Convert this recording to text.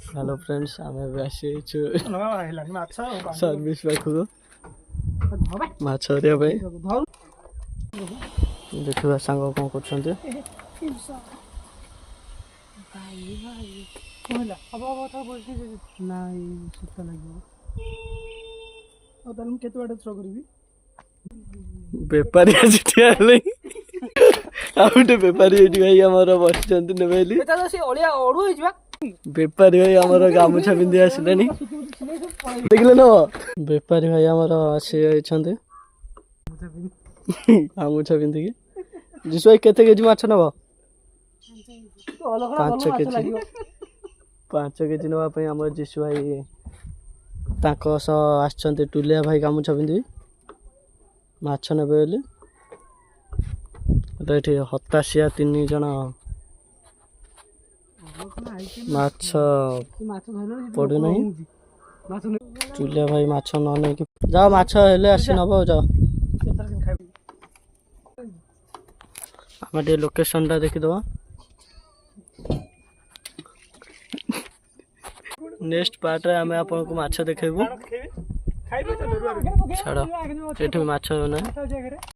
hello friends आम आसी service पाखक माछ देखा सांग कौन कर बेपारी आज गोटे बेपारी ये भाई आम बस बेपारी भाई आम गामुछा पिंधि आसला देखले न बेपारी भाई आम आसी गामुछा पिंधिकी जिसु भाई केते केजी माछ नब 5 केजी नापी आम जिसु भाई आसछन्ते टुलिया भाई गामुछा पिंधि माछ नेबे बोली हताशिया 3 जन माछ पड़ू ना चुलिया भाई माछ न नहीं जाओ माछ हेले आसी नब जाओ आम लोकेशन टा देखीदबा नेक्स्ट पार्ट रे आम आपन को माछ देखेबू छाड़ एठी माछ ना